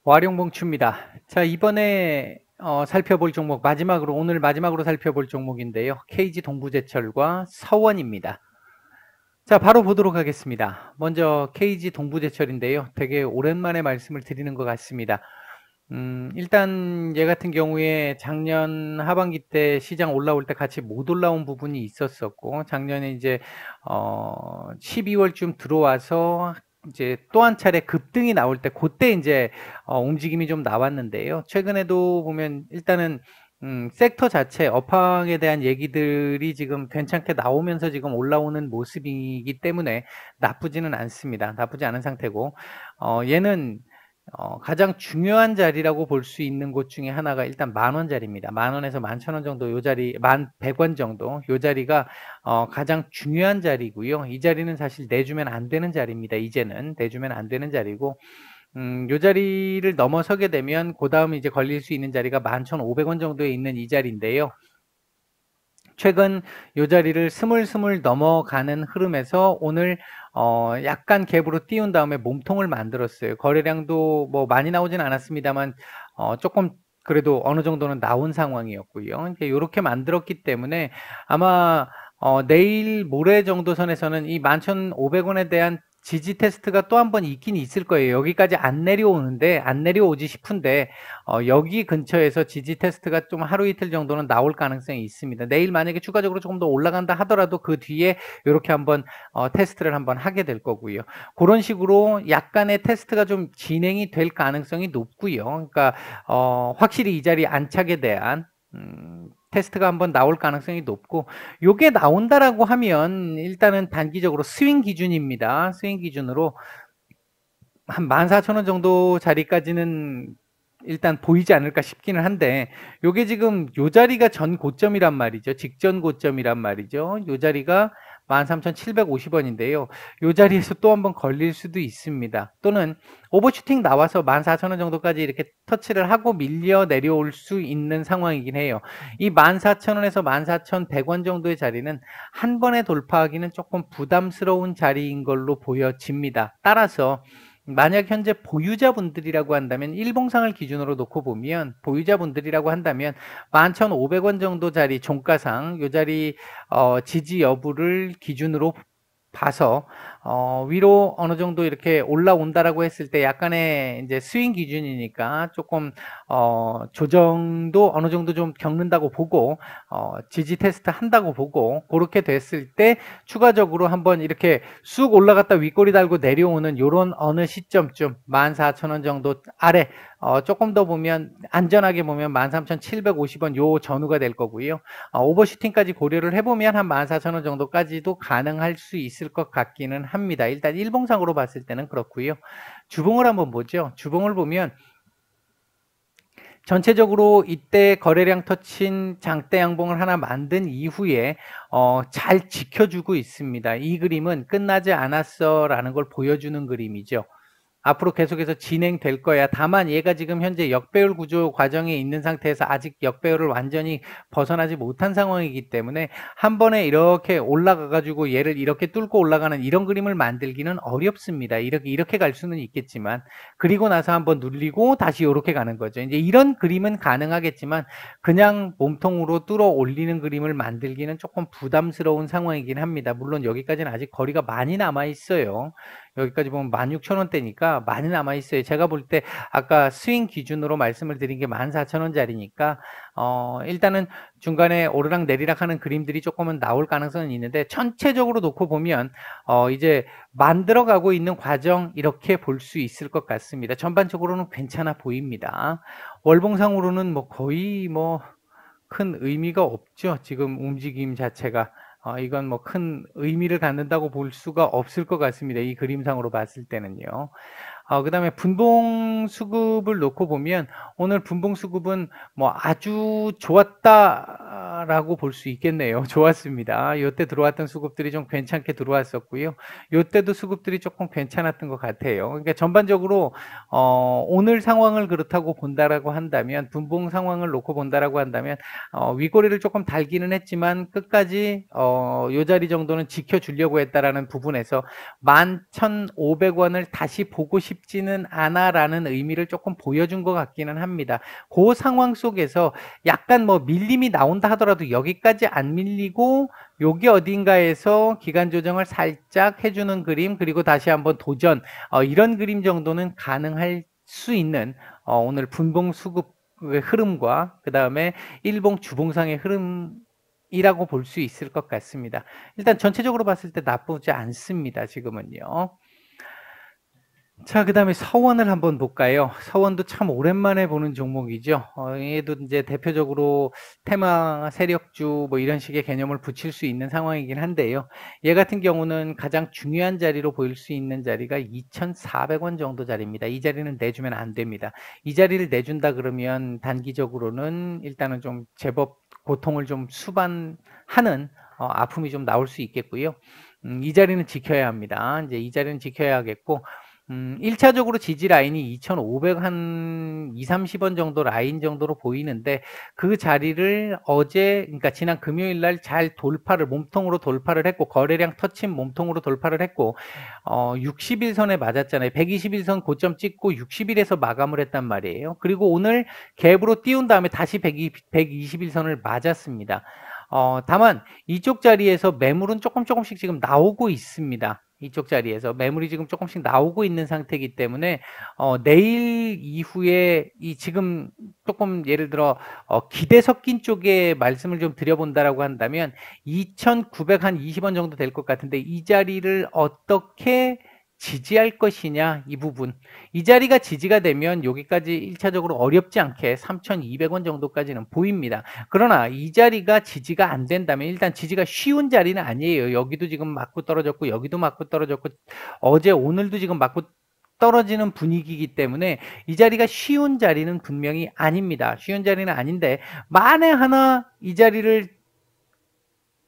와룡봉추입니다. 자, 이번에 살펴볼 종목 오늘 마지막으로 살펴볼 종목인데요. KG 동부제철과 서원입니다. 자, 바로 보도록 하겠습니다. 먼저 KG 동부제철인데요. 되게 오랜만에 말씀을 드리는 것 같습니다. 일단 얘 같은 경우에 작년 하반기 때 시장 올라올 때 같이 못 올라온 부분이 있었었고, 작년에 이제 12월쯤 들어와서 이제 또 한 차례 급등이 나올 때 그때 이제 움직임이 좀 나왔는데요. 최근에도 보면 일단은 섹터 자체 업황에 대한 얘기들이 지금 괜찮게 나오면서 지금 올라오는 모습이기 때문에 나쁘지는 않습니다. 나쁘지 않은 상태고, 얘는 가장 중요한 자리라고 볼 수 있는 곳 중에 하나가 일단 10,000원 자리입니다. 10,000원에서 11,000원 정도 요 자리, 1,100원 정도 요 자리가 가장 중요한 자리고요. 이 자리는 사실 내주면 안 되는 자리입니다. 이제는 내주면 안 되는 자리고, 요 자리를 넘어서게 되면 그 다음 이제 걸릴 수 있는 자리가 11,500원 정도에 있는 이 자리인데요. 최근 요 자리를 스물스물 넘어가는 흐름에서 오늘 약간 갭으로 띄운 다음에 몸통을 만들었어요. 거래량도 뭐 많이 나오진 않았습니다만 조금 그래도 어느 정도는 나온 상황이었고요. 이렇게 만들었기 때문에 아마 내일 모레 정도 선에서는 이 11,500원에 대한 지지 테스트가 또 한 번 있긴 있을 거예요. 여기까지 안 내려오는데 안 내려오지 싶은데 여기 근처에서 지지 테스트가 좀 하루 이틀 정도는 나올 가능성이 있습니다. 내일 만약에 추가적으로 조금 더 올라간다 하더라도 그 뒤에 이렇게 한번 테스트를 한번 하게 될 거고요. 그런 식으로 약간의 테스트가 좀 진행이 될 가능성이 높고요. 그러니까 확실히 이 자리 안착에 대한 테스트가 한번 나올 가능성이 높고, 요게 나온다라고 하면 일단은 단기적으로 스윙 기준입니다. 스윙 기준으로 한 14,000원 정도 자리까지는 일단 보이지 않을까 싶기는 한데, 요게 지금 요 자리가 전 고점이란 말이죠. 직전 고점이란 말이죠. 요 자리가 13,750원인데요. 요 자리에서 또 한번 걸릴 수도 있습니다. 또는 오버슈팅 나와서 14,000원 정도까지 이렇게 터치를 하고 밀려 내려올 수 있는 상황이긴 해요. 이 14,000원에서 14,100원 정도의 자리는 한 번에 돌파하기는 조금 부담스러운 자리인 걸로 보여집니다. 따라서 만약 현재 보유자분들이라고 한다면 일봉상을 기준으로 놓고 보면 보유자분들이라고 한다면 11,500원 정도 자리 종가상 요 자리 지지 여부를 기준으로 봐서 위로 어느 정도 이렇게 올라온다라고 했을 때 약간의 이제 스윙 기준이니까 조금 조정도 어느 정도 좀 겪는다고 보고 지지 테스트 한다고 보고, 그렇게 됐을 때 추가적으로 한번 이렇게 쑥 올라갔다 윗꼬리 달고 내려오는 요런 어느 시점쯤 14,000원 정도 아래 조금 더 보면 안전하게 보면 13,750원 요 전후가 될 거고요. 오버슈팅까지 고려를 해보면 한 14,000원 정도까지도 가능할 수 있을 것 같기는 합니다. 일단 일봉상으로 봤을 때는 그렇고요. 주봉을 한번 보죠. 주봉을 보면 전체적으로 이때 거래량 터친 장대 양봉을 하나 만든 이후에 잘 지켜주고 있습니다. 이 그림은 끝나지 않았어라는 걸 보여주는 그림이죠. 앞으로 계속해서 진행될 거야. 다만 얘가 지금 현재 역배열 구조 과정에 있는 상태에서 아직 역배열을 완전히 벗어나지 못한 상황이기 때문에 한 번에 이렇게 올라가 가지고 얘를 이렇게 뚫고 올라가는 이런 그림을 만들기는 어렵습니다. 이렇게 갈 수는 있겠지만, 그리고 나서 한번 눌리고 다시 이렇게 가는 거죠. 이제 이런 그림은 가능하겠지만 그냥 몸통으로 뚫어 올리는 그림을 만들기는 조금 부담스러운 상황이긴 합니다. 물론 여기까지는 아직 거리가 많이 남아 있어요. 여기까지 보면 16,000원대니까 많이 남아있어요. 제가 볼 때 아까 스윙 기준으로 말씀을 드린 게 14,000원짜리니까 일단은 중간에 오르락 내리락 하는 그림들이 조금은 나올 가능성은 있는데, 전체적으로 놓고 보면 이제 만들어가고 있는 과정 이렇게 볼 수 있을 것 같습니다. 전반적으로는 괜찮아 보입니다. 월봉상으로는 뭐 거의 뭐 큰 의미가 없죠. 지금 움직임 자체가. 이건 뭐 큰 의미를 갖는다고 볼 수가 없을 것 같습니다. 이 그림상으로 봤을 때는요. 그 다음에 분봉 수급을 놓고 보면 오늘 분봉 수급은 뭐 아주 좋았다 좋았다라고 볼 수 있겠네요. 좋았습니다. 요때 들어왔던 수급들이 좀 괜찮게 들어왔었고요. 요때도 수급들이 조금 괜찮았던 것 같아요. 그러니까 전반적으로 오늘 상황을 그렇다고 본다라고 한다면, 분봉 상황을 놓고 본다라고 한다면 윗꼬리를 조금 달기는 했지만 끝까지 요 자리 정도는 지켜주려고 했다라는 부분에서 11,500원을 다시 보고 싶지는 않아라는 의미를 조금 보여준 것 같기는 합니다. 그 상황 속에서 약간 뭐 밀림이 나온다 하더라도 여기까지 안 밀리고 여기 어딘가에서 기간 조정을 살짝 해주는 그림, 그리고 다시 한번 도전, 이런 그림 정도는 가능할 수 있는 오늘 분봉 수급의 흐름과 그 다음에 일봉 주봉상의 흐름이라고 볼 수 있을 것 같습니다. 일단 전체적으로 봤을 때 나쁘지 않습니다. 지금은요. 자, 그 다음에 서원을 한번 볼까요? 서원도 참 오랜만에 보는 종목이죠. 얘도 이제 대표적으로 테마 세력주 뭐 이런 식의 개념을 붙일 수 있는 상황이긴 한데요. 얘 같은 경우는 가장 중요한 자리로 보일 수 있는 자리가 2,400원 정도 자리입니다. 이 자리는 내주면 안 됩니다. 이 자리를 내준다 그러면 단기적으로는 일단은 좀 제법 고통을 좀 수반하는 아픔이 좀 나올 수 있겠고요. 이 자리는 지켜야 합니다. 이제 이 자리는 지켜야 하겠고, 1차적으로 지지 라인이 2,500 한 2, 30원 정도 라인 정도로 보이는데, 그 자리를 어제, 그러니까 지난 금요일 날 잘 몸통으로 돌파를 했고, 거래량 터친 몸통으로 돌파를 했고, 60일선에 맞았잖아요. 121선 고점 찍고 60일에서 마감을 했단 말이에요. 그리고 오늘 갭으로 띄운 다음에 다시 121선을 맞았습니다. 다만 이쪽 자리에서 매물은 조금씩 지금 나오고 있습니다. 이쪽 자리에서 매물이 지금 조금씩 나오고 있는 상태이기 때문에 내일 이후에 지금 조금 예를 들어 기대 섞인 쪽에 말씀을 좀 드려본다라고 한다면 2,920원 정도 될 것 같은데, 이 자리를 어떻게 지지할 것이냐, 이 부분. 이 자리가 지지가 되면 여기까지 1차적으로 어렵지 않게 3,200원 정도까지는 보입니다. 그러나 이 자리가 지지가 안 된다면, 일단 지지가 쉬운 자리는 아니에요. 여기도 지금 맞고 떨어졌고, 여기도 맞고 떨어졌고, 어제 오늘도 지금 맞고 떨어지는 분위기이기 때문에 이 자리가 쉬운 자리는 분명히 아닙니다. 쉬운 자리는 아닌데, 만에 하나 이 자리를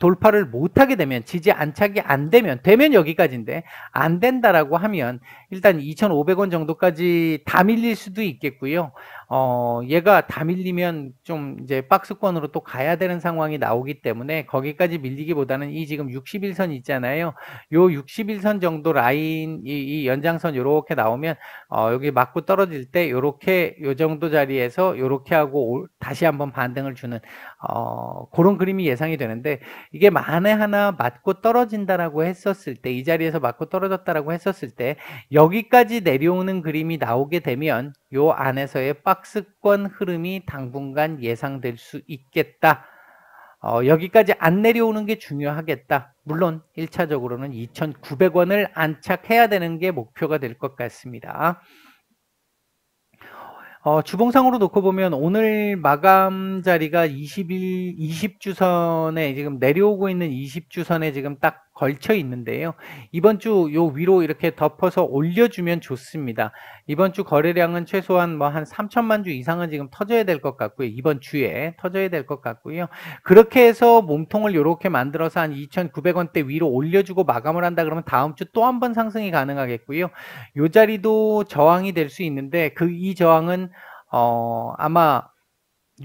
돌파를 못하게 되면, 지지 안착이 안 되면 여기까지인데 안 된다라고 하면 일단 2,500원 정도까지 다 밀릴 수도 있겠고요. 얘가 다 밀리면 좀 이제 박스권으로 또 가야 되는 상황이 나오기 때문에 거기까지 밀리기보다는 이 지금 61선 있잖아요. 요 61선 정도 라인, 이 연장선 요렇게 나오면 여기 맞고 떨어질 때 요렇게 요 정도 자리에서 요렇게 하고 다시 한번 반등을 주는 그런 그림이 예상이 되는데, 이게 만에 하나 맞고 떨어진다라고 했었을 때, 이 자리에서 맞고 떨어졌다라고 했었을 때 여기까지 내려오는 그림이 나오게 되면 요 안에서의 박스권 흐름이 당분간 예상될 수 있겠다. 여기까지 안 내려오는 게 중요하겠다. 물론 1차적으로는 2,900원을 안착해야 되는 게 목표가 될 것 같습니다. 주봉상으로 놓고 보면 오늘 마감 자리가 20주선에 지금 내려오고 있는 20주선에 지금 딱 걸쳐 있는데요. 이번 주 요 위로 이렇게 덮어서 올려주면 좋습니다. 이번 주 거래량은 최소한 뭐 한 3천만 주 이상은 지금 터져야 될 것 같고요. 이번 주에 터져야 될 것 같고요. 그렇게 해서 몸통을 이렇게 만들어서 한 2,900원대 위로 올려주고 마감을 한다 그러면 다음 주 또 한 번 상승이 가능하겠고요. 요 자리도 저항이 될 수 있는데, 이 저항은 아마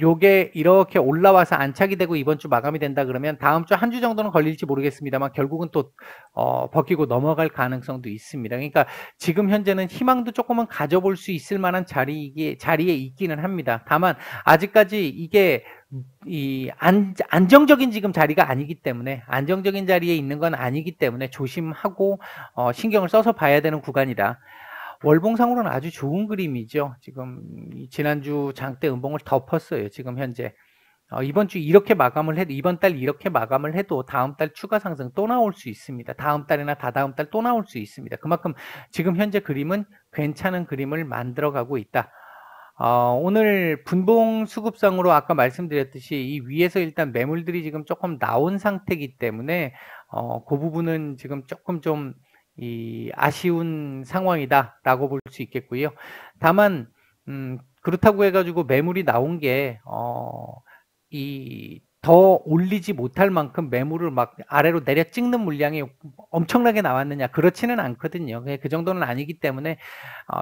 요게 이렇게 올라와서 안착이 되고 이번 주 마감이 된다 그러면 다음 주 한 주 정도는 걸릴지 모르겠습니다만 결국은 또 벗기고 넘어갈 가능성도 있습니다. 그러니까 지금 현재는 희망도 조금은 가져볼 수 있을 만한 자리에 있기는 합니다. 다만 아직까지 이게 안정적인 지금 자리가 아니기 때문에, 안정적인 자리에 있는 건 아니기 때문에 조심하고 신경을 써서 봐야 되는 구간이다. 월봉상으로는 아주 좋은 그림이죠. 지금 지난주 장대 음봉을 덮었어요. 지금 현재 이번 주 이렇게 마감을 해도, 이번 달 이렇게 마감을 해도 다음 달 추가 상승 또 나올 수 있습니다. 다음 달이나 다다음 달 또 나올 수 있습니다. 그만큼 지금 현재 그림은 괜찮은 그림을 만들어가고 있다. 오늘 분봉 수급상으로 아까 말씀드렸듯이 이 위에서 일단 매물들이 지금 조금 나온 상태이기 때문에 그 부분은 지금 조금 좀 아쉬운 상황이다라고 볼 수 있겠고요. 다만 그렇다고 해가지고 매물이 나온 게 이 더 올리지 못할 만큼 매물을 막 아래로 내려 찍는 물량이 엄청나게 나왔느냐? 그렇지는 않거든요. 그 정도는 아니기 때문에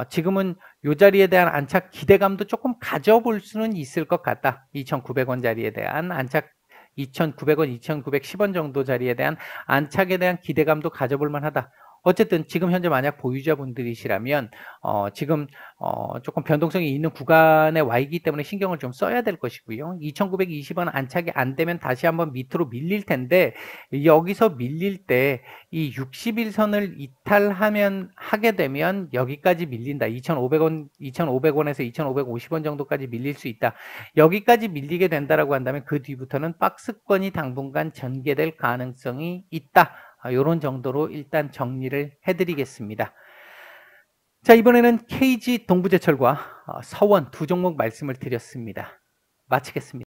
지금은 요 자리에 대한 안착 기대감도 조금 가져볼 수는 있을 것 같다. 2,900원 자리에 대한 안착 2,900원, 2,910원 정도 자리에 대한 안착에 대한 기대감도 가져볼 만하다. 어쨌든 지금 현재 만약 보유자분들이시라면 지금 조금 변동성이 있는 구간에 와 있기 때문에 신경을 좀 써야 될 것이고요. 2,920원 안착이 안 되면 다시 한번 밑으로 밀릴 텐데 여기서 밀릴 때 이 60일선을 하게 되면 여기까지 밀린다. 2,500원, 2,500원에서 2,550원 정도까지 밀릴 수 있다. 여기까지 밀리게 된다라고 한다면 그 뒤부터는 박스권이 당분간 전개될 가능성이 있다. 이런 정도로 일단 정리를 해드리겠습니다. 자, 이번에는 KG 동부제철과 서원 두 종목 말씀을 드렸습니다. 마치겠습니다.